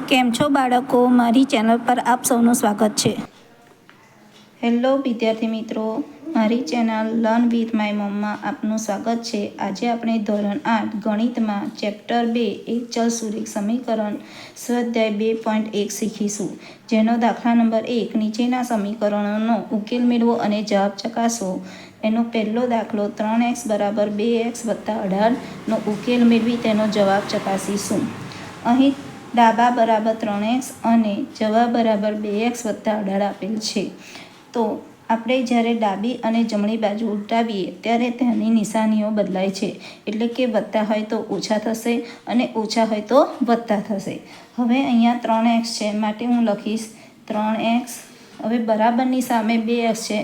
કેમ છો બાળકો? મારી ચેનલ પર આપ સૌનું સ્વાગત છે. હેલો વિદ્યાર્થી મિત્રો, મારી ચેનલ લર્ન વિથ માય મમ્મા આપનું સ્વાગત છે. આજે આપણે ધોરણ 8 ગણિતમાં ચેપ્ટર 2 એક ચલ સુરેખ સમીકરણ સ્વાધ્યાય 2.1 શીખીશું, જેનો દાખલા નંબર 1 નીચેના સમીકરણોનો ઉકેલ મેળવો અને જવાબ ચકાસો. એનો પહેલો દાખલો 3x બરાબર 2x વત્તા 18નો ઉકેલ મેળવી તેનો જવાબ ચકાસીશું. અહીં ડાબા બરાબર 3x અને જવાબ બરાબર 2x વત્તા 18 આપેલ છે. તો આપણે જ્યારે ડાબી અને જમણી બાજુ ઉલટાવીએ ત્યારે તેની નિશાનીઓ બદલાય છે. એટલે કે વત્તા હોય તો ઓછા થશે અને ઓછા હોય તો વત્તા થશે. હવે અહીંયા 3x છે માટે હું લખીશ 3x. હવે બરાબરની સામે 2x છે,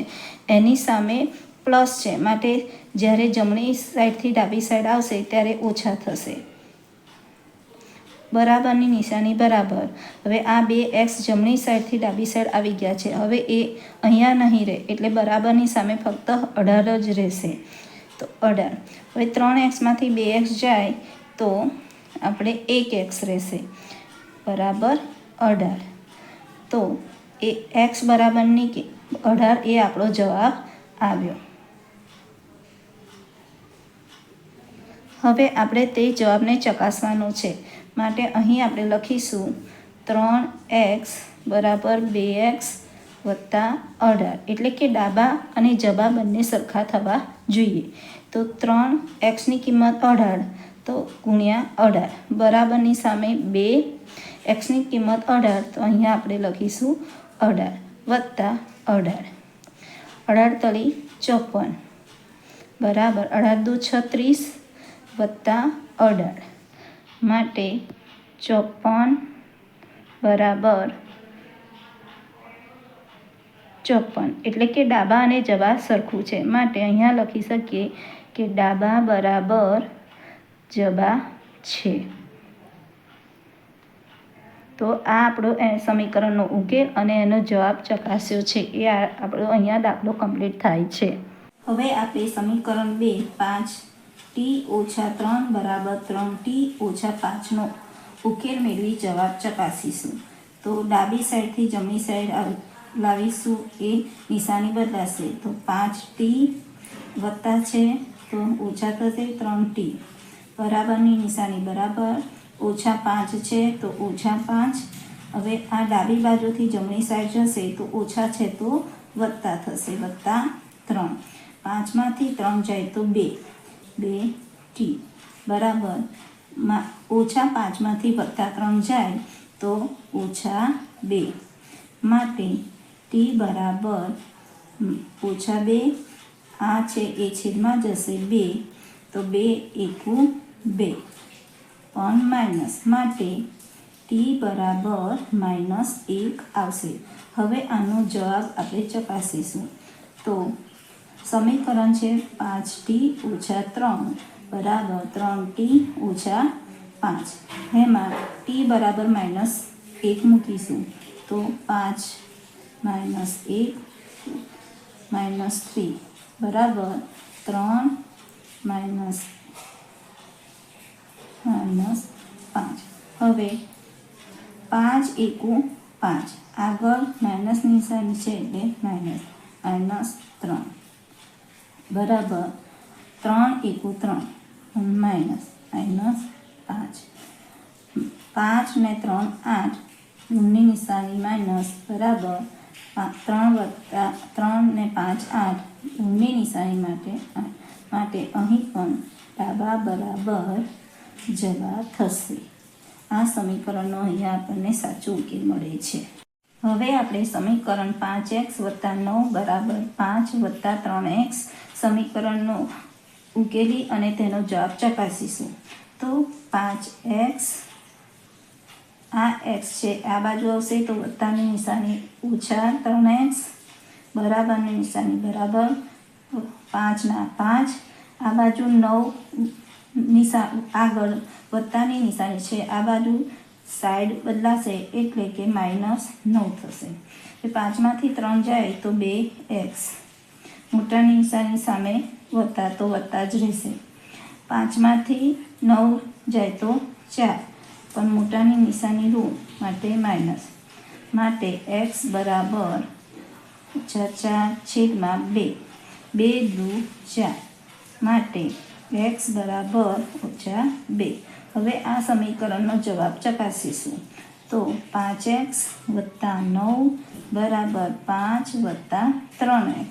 એની સામે પ્લસ છે માટે જ્યારે જમણી સાઈડથી ડાબી સાઈડ આવશે ત્યારે ઓછા થશે. બરાબરની નિશાની બરાબર. હવે આ 2x જમણી સાઈડથી ડાબી સાઈડ આવી ગયા છે. હવે એ અહીંયા નહીં રહે એટલે બરાબરની સામે ફક્ત 18 જ રહેશે. તો 18. હવે 3xમાંથી 2x જાય તો આપણે 1x રહેશે બરાબર 18. તો એ x બરાબરની 18 એ આપણો જવાબ આવ્યો. હવે આપણે તે જવાબને ચકાસવાનો છે માટે અહીં આપણે લખીશું 3x બરાબર 2x વત્તા 18. એટલે કે ડાબા અને જબા બંને સરખા થવા જોઈએ. તો 3xની કિંમત 18 તો ગુણ્યા 18 બરાબરની સામે 2xની કિંમત 18 તો અહીંયા આપણે લખીશું 18 વત્તા 18. 18 તળી 54 બરાબર 18 દુ 36 વત્તા 18 માટે 54 બરાબર 54. એટલે કે ડાબા અને જબા સરખું છે માટે અહીંયા લખી શકીએ કે ડાબા બરાબર જબા છે. તો આ આપણો સમીકરણનો ઉકેલ અને એનો જવાબ ચકાસ્યો છે. એ આપણો અહીંયા દાખલો કમ્પ્લીટ થાય છે. હવે આપણે સમીકરણ 2 5t-3 બરાબર 3t-5નો ઉકેલ મેળવી જવાબ ચકાસીશું. તો ડાબી સાઈડથી જમણી સાઈડ લાવીશું, એ નિશાની બદલાશે. તો 5t વત્તા છે તો ઓછા થશે 3t બરાબરની નિશાની બરાબર. ઓછા 5 છે તો ઓછા 5. હવે આ ડાબી બાજુથી જમણી સાઈડ જશે તો ઓછા છે તો વત્તા થશે વત્તા 3. 5માંથી 3 જાય તો 2t બરાબર ઓછા 5માંથી વત્તા 3 જાય તો ઓછા 2 માટે t બરાબર ઓછા 2. આ છે એ છેદમાં જશે 2 તો 2 એકુ 2 પણ માઇનસ માટે t બરાબર -1 આવશે. હવે આનો જવાબ આપણે ચકાસીશું. તો સમીકરણ છે 5t-3 બરાબર 3t-5. એમાં t બરાબર -1 મૂકીશું તો 5 -1 -3 બરાબર 3 -5. હવે 5 એકુ 5, આગળ માઇનસ નિશાની છે એટલે -3 બરાબર 3 એકુ 3 -5. 5 ને 3 8, ગુણની નિશાની માઇનસ બરાબર 3 ને 5 8, ગુણની નિશાની માટે 8 માટે અહીં પણ ડાબા બરાબર જવાબ થશે. આ સમીકરણનો અહીંયા આપણને સાચો ઉકેલ મળે છે. હવે આપણે સમીકરણ 5x વત્તા 9 બરાબર 5 વત્તા 3x સમીકરણનો ઉકેલી અને તેનો જવાબ ચકાસીશું. તો 5x, આ x છે આ બાજુ આવશે તો વત્તાની નિશાની ઓછા 3x બરાબરની નિશાની બરાબર 5 ના 5. આ બાજુ 9 આગળ વત્તાની નિશાની છે, આ બાજુ સાઈડ બદલાશે એટલે કે -9 થશે. 5માંથી 3 જાય તો 2x, મોટાની નિશાની સામે વત્તા તો વત્તા જ રહેશે. 5માંથી 9 જાય તો 4, પણ મોટાની નિશાની ઋણ માટે માઇનસ. માટે x બરાબર -4/2. 2 દુ 4 માટે x બરાબર -2. હવે આ સમીકરણનો જવાબ ચકાસીશું. તો 5x + 9 બરાબર 5 + 3x.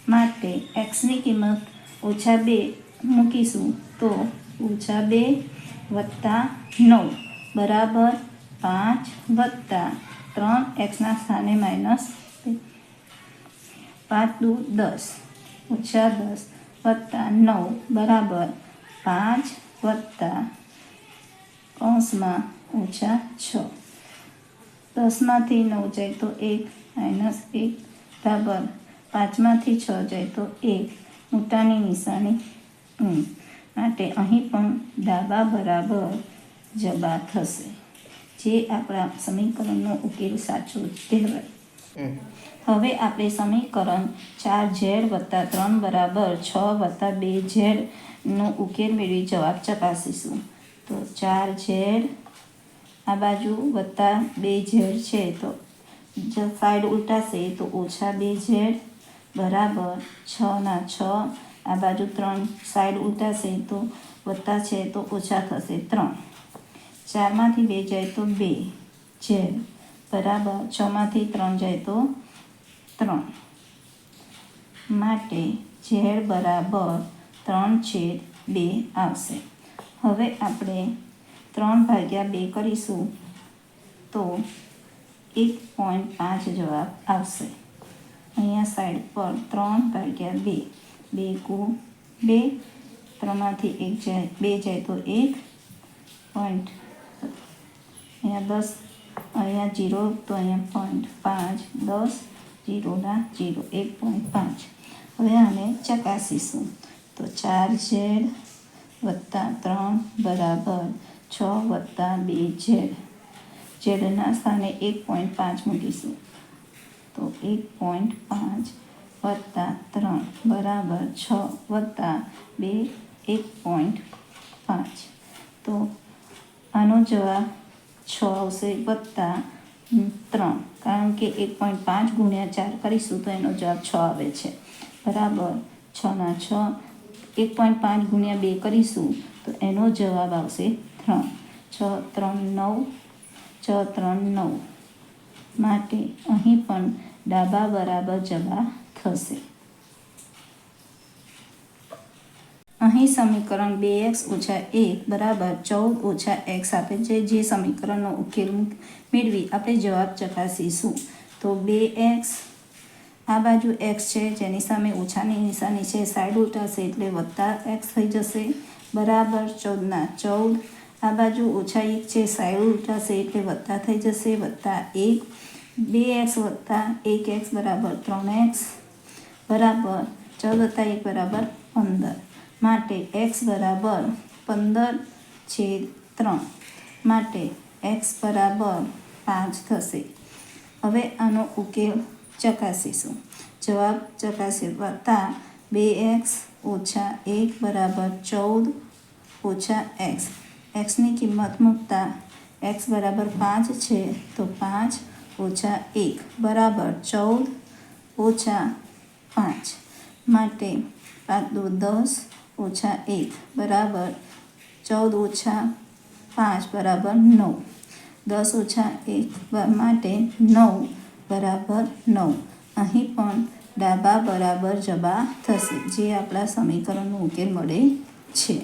માટે xની કિંમત -2 મૂકીશું તો -2 + 9 બરાબર 5 + 3 xના સ્થાને માઇનસ 5 દુ 10 -10 + 9 બરાબર 5 + -6. 10માંથી 9 જાય તો 1 -1 બરાબર 5માંથી 6 જાય તો 1. મોટાની નિશાની માટે અહીં પણ ડાબા બરાબર જબા થશે, જે આપણા સમીકરણનો ઉકેલ સાચો કહેવાય. હવે આપણે સમીકરણ 4z + 3 બરાબર 6 + 2z નો ઉકેલ મેળવી જવાબ ચકાસીશું. તો 4z આ બાજુ +2z છે, તો સાઈડ ઉલટાશે તો -2z બરાબર 6/6. આ બાજુ 3 સાઈડ ઉલટાશે તો વત્તા છે તો ઓછા થશે 3. 4માંથી 2 જાય તો 2z બરાબર 6માંથી 3 જાય તો 3. માટે z બરાબર 3/2 આવશે. હવે આપણે 3/2 કરીશું તો 1.5 જવાબ આવશે. અહીંયા સાઈડ પર 3/2 2 × 2, 3માંથી 2 જાય તો 1 પોઈન્ટ, અહીંયા 10, અહીંયા 0 તો અહીંયા 0.5, 10 0 ના 0 1.5. હવે આને ચકાસીશું તો 4z + 3 બરાબર 6 + 2z. ઝેડના સ્થાને 1.5 મૂકીશું તો 1.5 + 3 બરાબર 6 + 2 1.5. તો આનો જવાબ 6 આવશે +3, કારણ કે 1.5 × 4 કરીશું તો એનો જવાબ 6 આવે છે. બરાબર 6/6. 1.5 × 2 કરીશું તો એનો જવાબ આવશે 3. 6 × 3 = 9. 6 × 3 = 9. માટે અહીં પણ ડાબા બરાબર જબા થશે. અહીં સમીકરણ 2x - 1 બરાબર 14 - x આપે છે, જે સમીકરણનો ઉકેલ મેળવી આપણે જવાબ ચકાસીશું. તો 2x આ બાજુ x છે, જેની સામે ઓછાની નિશાની છે, સાઈડ ઉલટાશે એટલે +x થઈ જશે બરાબર 14/14. આ બાજુ -1 છે, સાઈડ ઉલટાશે એટલે વત્તા થઈ જશે +1. 2x + 1x બરાબર 3x બરાબર 14 + 1 બરાબર 15. માટે x બરાબર 15/3. માટે x બરાબર 5 થશે. હવે આનો ઉકેલ ચકાસીશું. જવાબ ચકાસતા 2x - 1 બરાબર 14 - x. xની કિંમત મૂકતા x બરાબર 5 છે, તો 5 - 1 બરાબર 14 - 5. માટે 5 દુ 10 - 1 બરાબર 14 - 5 બરાબર 9. 10 - 1 માટે 9 બરાબર 9. અહીં પણ ડાબા બરાબર જબા થશે, જે આપણા સમીકરણનો ઉકેલ મળે છે.